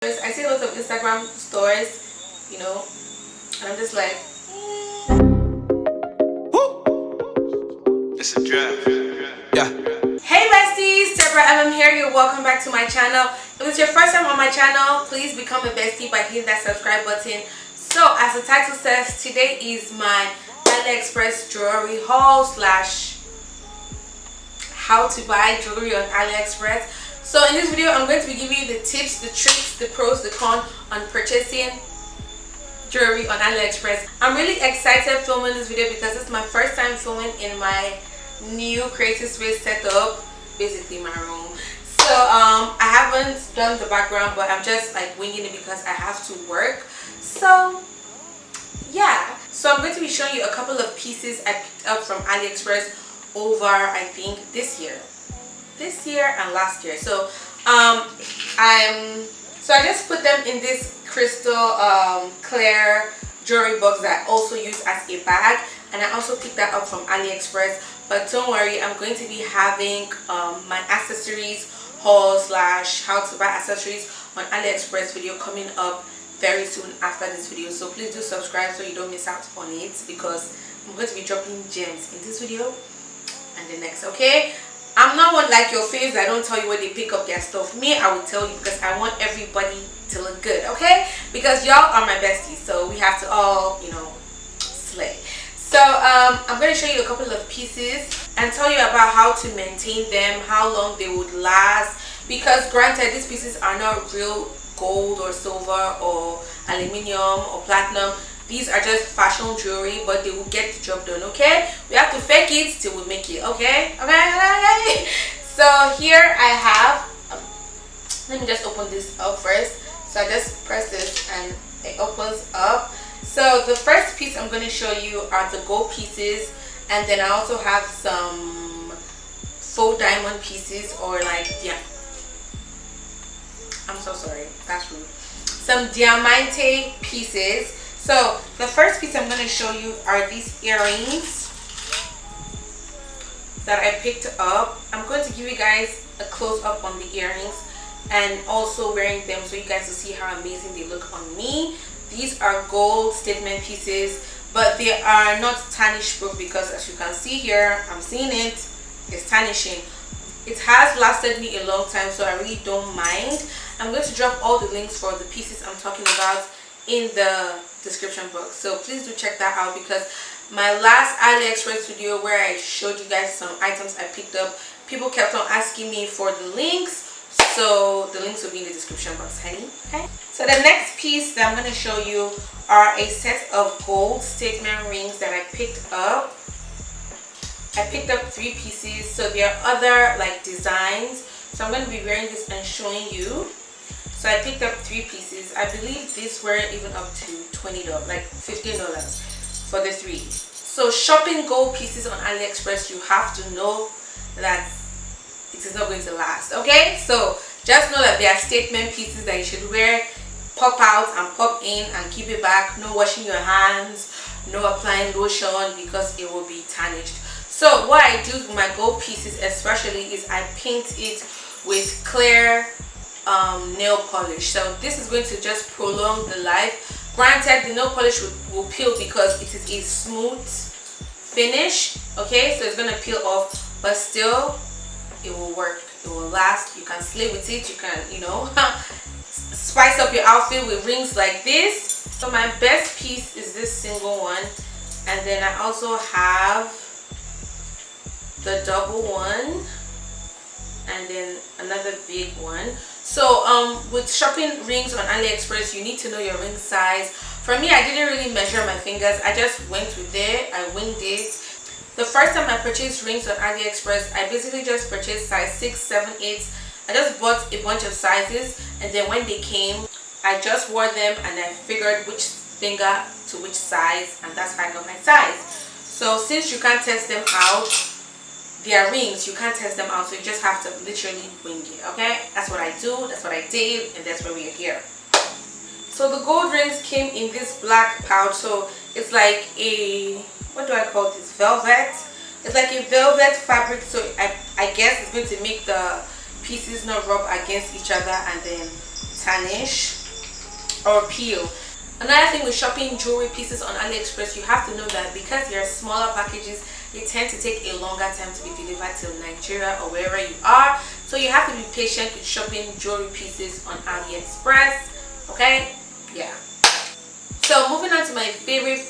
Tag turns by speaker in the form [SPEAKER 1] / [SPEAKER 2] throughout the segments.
[SPEAKER 1] I see lots of Instagram stories, you know, and I'm just like,
[SPEAKER 2] It's a draft. Yeah.
[SPEAKER 1] hey besties, EMEM here. You're welcome back to my channel. If it's your first time on my channel, please become a bestie by hitting that subscribe button. So as the title says, today is my Aliexpress jewelry haul slash how to buy jewelry on Aliexpress. So in this video, I'm going to be giving you the tips, the tricks, the pros, the cons on purchasing jewelry on Aliexpress. I'm really excited filming this video because it's my first time filming in my new creative space setup, basically my room. So I haven't done the background, but I'm just like winging it because I have to work. So yeah, so I'm going to be showing you a couple of pieces I picked up from Aliexpress over, I think, this year and last year. So I just put them in this crystal clear jewelry box that I also use as a bag, and I also picked that up from Aliexpress. But don't worry, I'm going to be having my accessories haul slash how to buy accessories on Aliexpress video coming up very soon after this video. So please do subscribe so you don't miss out on it, because I'm going to be dropping gems in this video and the next. Okay, I'm not one like your faves. I don't tell you where they pick up their stuff. Me, I will tell you because I want everybody to look good. Okay, because y'all are my besties, so we have to all, you know, slay. So I'm going to show you a couple of pieces and tell you about how to maintain them, how long they would last, because granted, these pieces are not real gold or silver or aluminium or platinum. These are just fashion jewelry, but they will get the job done. Okay, we have to fake it till we make it. Okay. So here I have, let me just open this up first. So I just press this and it opens up. So the first piece I'm going to show you are the gold pieces, and then I also have some faux diamond pieces, or like, yeah, I'm so sorry, that's rude, some diamante pieces. So the first piece I'm going to show you are these earrings that I picked up. I'm going to give you guys a close-up on the earrings and also wearing them so you guys will see how amazing they look on me. These are gold statement pieces, but they are not tarnish proof, because as you can see here, I'm seeing it, it's tarnishing. It has lasted me a long time, so I really don't mind. I'm going to drop all the links for the pieces I'm talking about in the description box, so please do check that out, because my last Aliexpress video where I showed you guys some items I picked up, people kept on asking me for the links, so the links will be in the description box, honey. Okay, so the next piece that I'm going to show you are a set of gold statement rings that I picked up. I picked up 3 pieces, so there are other like designs, so I'm going to be wearing this and showing you. So I picked up 3 pieces. I believe these were even up to $20, like $15 for the 3. So shopping gold pieces on Aliexpress, you have to know that it is not going to last. Okay, so just know that they are statement pieces that you should wear, pop out and pop in and keep it back. No washing your hands, no applying lotion, because it will be tarnished. So what I do with my gold pieces especially is I paint it with clear nail polish. So this is going to just prolong the life. Granted, the nail polish will peel because it is a smooth finish. Okay, so it's going to peel off, but still it will work, it will last. You can slay with it, you can, you know, spice up your outfit with rings like this. So my best piece is this single one, and then I also have the double one, and then another big one. So with shopping rings on Aliexpress, you need to know your ring size. For me, I didn't really measure my fingers, I just went with it, I winged it. The first time I purchased rings on Aliexpress, I basically just purchased size 6, 7, 8. I just bought a bunch of sizes, and then when they came, I just wore them and I figured which finger to which size, and that's how I got my size. So since you can't test them out, they are rings, you can't test them out, so you just have to literally wing it. Okay, that's what I do, that's what I did, and that's why we are here. So the gold rings came in this black pouch, so it's like a, what do I call this, velvet? It's like a velvet fabric, so I guess it's going to make the pieces not rub against each other, and then tarnish or peel. Another thing with shopping jewelry pieces on AliExpress, you have to know that because they are smaller packages, they tend to take a longer time to be delivered to Nigeria or wherever you are. So you have to be patient with shopping jewelry pieces on AliExpress. Okay? Yeah. So moving on to my favorite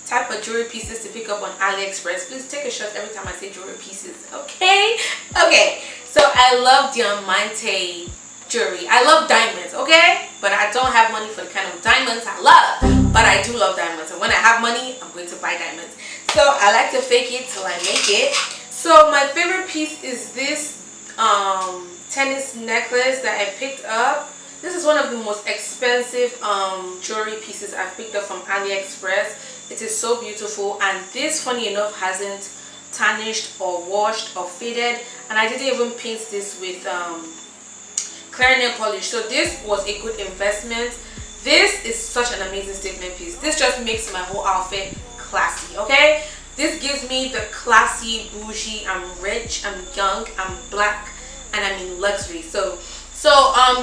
[SPEAKER 1] type of jewelry pieces to pick up on AliExpress. Please take a shot every time I say jewelry pieces. Okay? Okay. So I love diamante jewelry. I love diamonds, okay? But I don't have money for the kind of diamonds I love. But I do love diamonds. And when I have money, I'm going to buy diamonds. So I like to fake it till I make it. So my favorite piece is this tennis necklace that I picked up. This is one of the most expensive jewelry pieces I've picked up from AliExpress. It is so beautiful, and this, funny enough, hasn't tarnished or washed or faded, and I didn't even paint this with clear nail polish. So this was a good investment. This is such an amazing statement piece. This just makes my whole outfit classy, okay? This gives me the classy, bougie, I'm rich, I'm young, I'm black, and I'm in luxury. So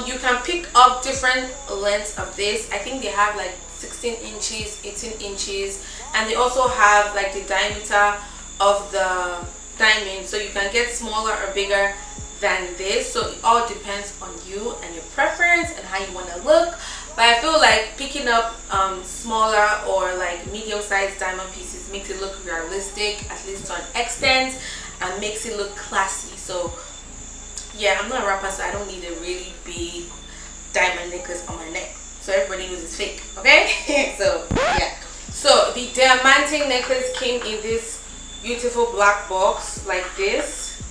[SPEAKER 1] you can pick up different lengths of this. I think they have like 16 inches, 18 inches, and they also have like the diameter of the diamond, so you can get smaller or bigger than this. So it all depends on you and your preference and how you want to look. But I feel like picking up smaller or like medium-sized diamond pieces makes it look realistic, at least to an extent, and makes it look classy. So yeah, I'm not a rapper, so I don't need a really big diamond necklace on my neck, so everybody knows it's fake, okay? So yeah, so the diamante necklace came in this beautiful black box like this.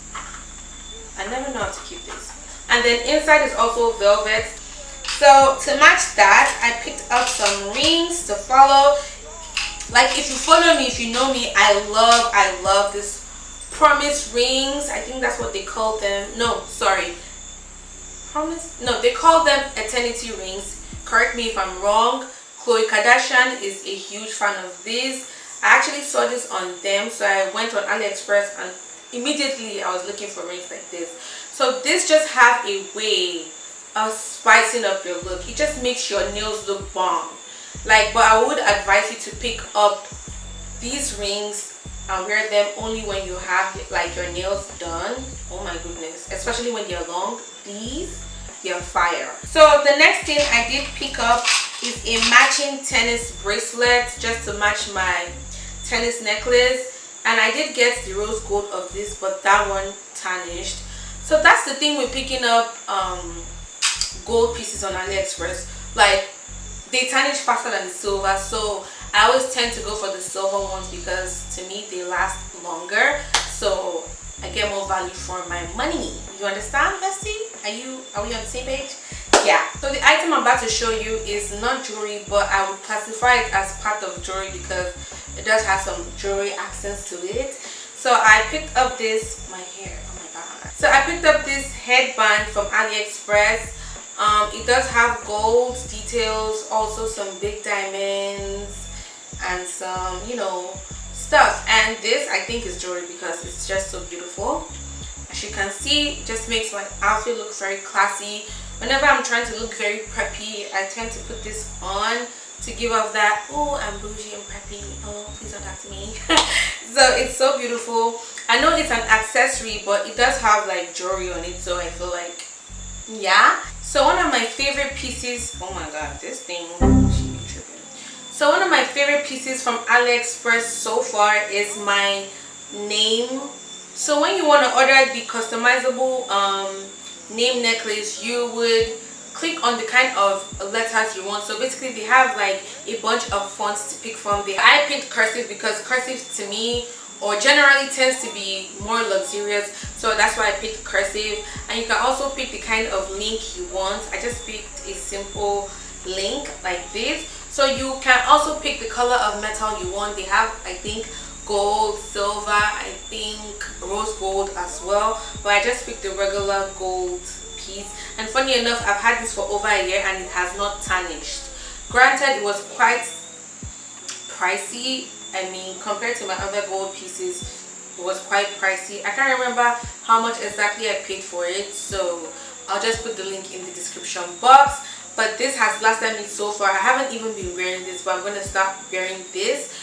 [SPEAKER 1] I never know how to keep this. And then inside is also velvet. So to match that, I picked up some rings to follow. Like, if you follow me, if you know me, I love this promise rings. I think that's what they call them. No, sorry, promise, no, they call them eternity rings. Correct me if I'm wrong. Khloe Kardashian is a huge fan of these. I actually saw this on them, so I went on AliExpress and immediately I was looking for rings like this. So this just have a way of spicing up your look. It just makes your nails look bomb. Like, but I would advise you to pick up these rings and wear them only when you have like your nails done. Oh my goodness, especially when they're long. They're fire. So the next thing I did pick up is a matching tennis bracelet just to match my tennis necklace, and I did get the rose gold of this, but that one tarnished. So that's the thing with picking up gold pieces on AliExpress. Like, they tarnish faster than the silver, so I always tend to go for the silver ones because to me they last longer, so I get more value for my money. You understand, bestie? Are we on the same page? Yeah. So the item I'm about to show you is not jewelry, but I would classify it as part of jewelry because it does have some jewelry accents to it. So I picked up this, my hair, oh my god. So I picked up this headband from AliExpress. It does have gold details, also some big diamonds and some, you know, stuff. And this I think is jewelry because it's just so beautiful. As you can see, it just makes my outfit look very classy. Whenever I'm trying to look very preppy, I tend to put this on to give off that, oh, I'm bougie and preppy, oh, please don't talk to me. So it's so beautiful. I know it's an accessory, but it does have like jewelry on it, so I feel like, yeah. So one of my favorite pieces, oh my god, this thing, she be tripping. So one of my favorite pieces from AliExpress so far is my name. So when you want to order the customizable name necklace, you would click on the kind of letters you want. So basically they have like a bunch of fonts to pick from. I picked cursive because cursive to me or generally tends to be more luxurious, so that's why I picked cursive. And you can also pick the kind of link you want. I just picked a simple link like this. So you can also pick the color of metal you want. They have, I think, gold, silver, I think rose gold as well, but I just picked the regular gold piece. And funny enough, I've had this for over a year and it has not tarnished. Granted, it was quite pricey. I mean, compared to my other gold pieces, it was quite pricey. I can't remember how much exactly I paid for it, so I'll just put the link in the description box. But this has lasted me so far. I haven't even been wearing this, but I'm going to start wearing this.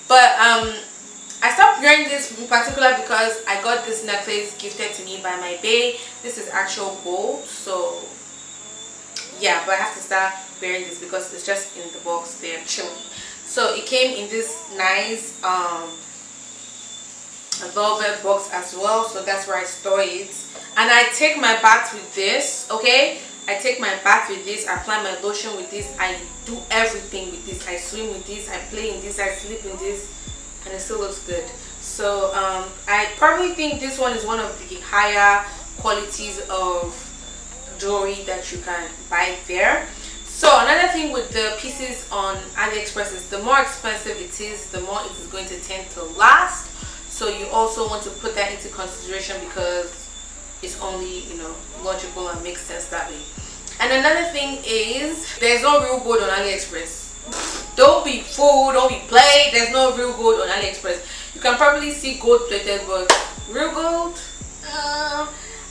[SPEAKER 1] But I stopped wearing this in particular because I got this necklace gifted to me by my bae. This is actual gold, so yeah, but I have to start wearing this because it's just in the box there chilling. So it came in this nice velvet box as well, so that's where I store it. And I take my bath with this, okay? I take my bath with this, I apply my lotion with this, I do everything with this. I swim with this, I play in this, I sleep in this, and it still looks good. So I probably think this one is one of the higher qualities of jewelry that you can buy there. So another thing with the pieces on AliExpress is the more expensive it is, the more it is going to tend to last. So you also want to put that into consideration because it's only, you know, logical and makes sense that way. And another thing is there's no real gold on AliExpress. Don't be fooled, don't be played. There's no real gold on AliExpress. You can probably see gold plated, but real gold,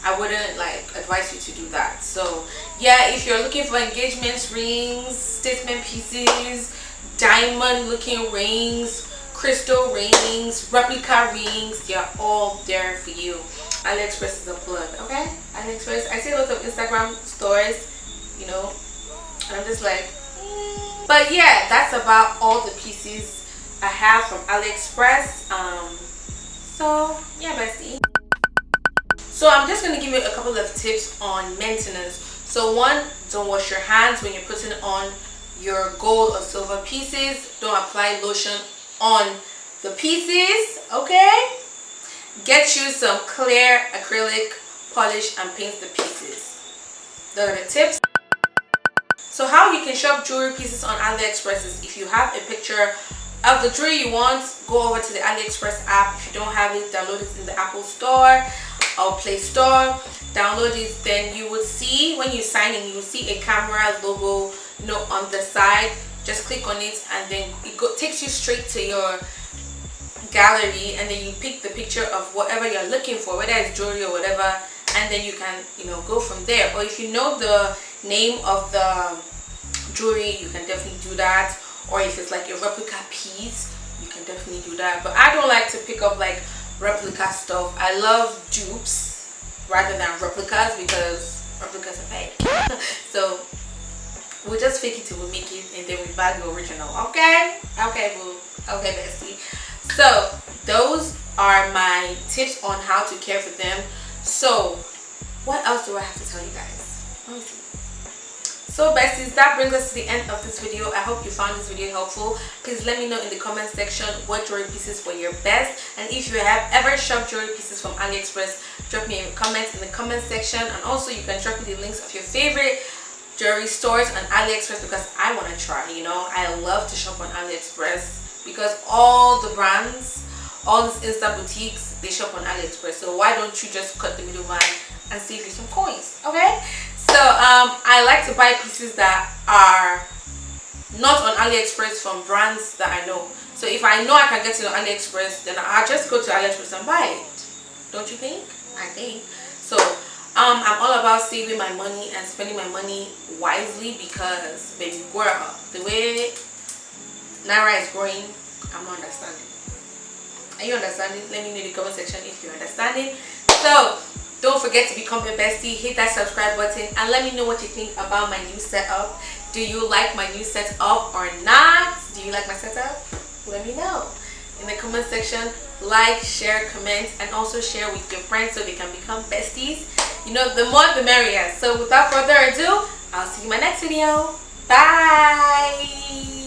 [SPEAKER 1] I wouldn't like advise you to do that. So yeah, if you're looking for engagement rings, statement pieces, diamond looking rings, crystal rings, replica rings, they're all there for you. AliExpress is a plug, okay? AliExpress, I see a lot of Instagram stores, you know, and I'm just like, But yeah, that's about all the pieces I have from AliExpress. So yeah, bestie. So I'm just going to give you a couple of tips on maintenance. So one, don't wash your hands when you're putting on your gold or silver pieces. Don't apply lotion on the pieces, okay? Get you some clear acrylic polish and paint the pieces. Those are the tips. So how you can shop jewelry pieces on AliExpress is if you have a picture of the jewelry you want, go over to the AliExpress app. If you don't have it, download it in the Apple Store or Play Store. Download it, then you would see, when you sign in, you will see a camera logo note on the side. Just click on it and then it takes you straight to your gallery, and then you pick the picture of whatever you're looking for, whether it's jewelry or whatever, and then you can, you know, go from there. Or if you know the name of the jewelry, you can definitely do that. Or if it's like a replica piece, you can definitely do that. But I don't like to pick up like replica stuff. I love dupes rather than replicas because replicas are fake. So we'll just fake it till we make it, and then we buy the original. Okay, boo. Okay, bestie. So those are my tips on how to care for them. So what else do I have to tell you guys? Let me see. So besties, that brings us to the end of this video. I hope you found this video helpful. Please let me know in the comment section what jewelry pieces were your best, and if you have ever shopped jewelry pieces from AliExpress, drop me a comment in the comment section. And also you can drop me the links of your favorite jewelry stores on AliExpress because I want to try, you know. I love to shop on AliExpress because all the brands, all these Insta boutiques, they shop on AliExpress. So why don't you just cut the middleman and save you some coins, okay? So I like to buy pieces that are not on AliExpress from brands that I know. So if I know I can get it on AliExpress, then I'll just go to AliExpress and buy it. Don't you think? I think. So I'm all about saving my money and spending my money wisely because, baby girl, the way Naira is growing, I'm not understanding. Are you understanding? Let me know in the comment section if you're understanding. So don't forget to become a bestie, hit that subscribe button, and let me know what you think about my new setup. Do you like my new setup or not? Do you like my setup? Let me know in the comment section. Like, share, comment, and also share with your friends so they can become besties. You know, the more the merrier. So without further ado, I'll see you in my next video. Bye.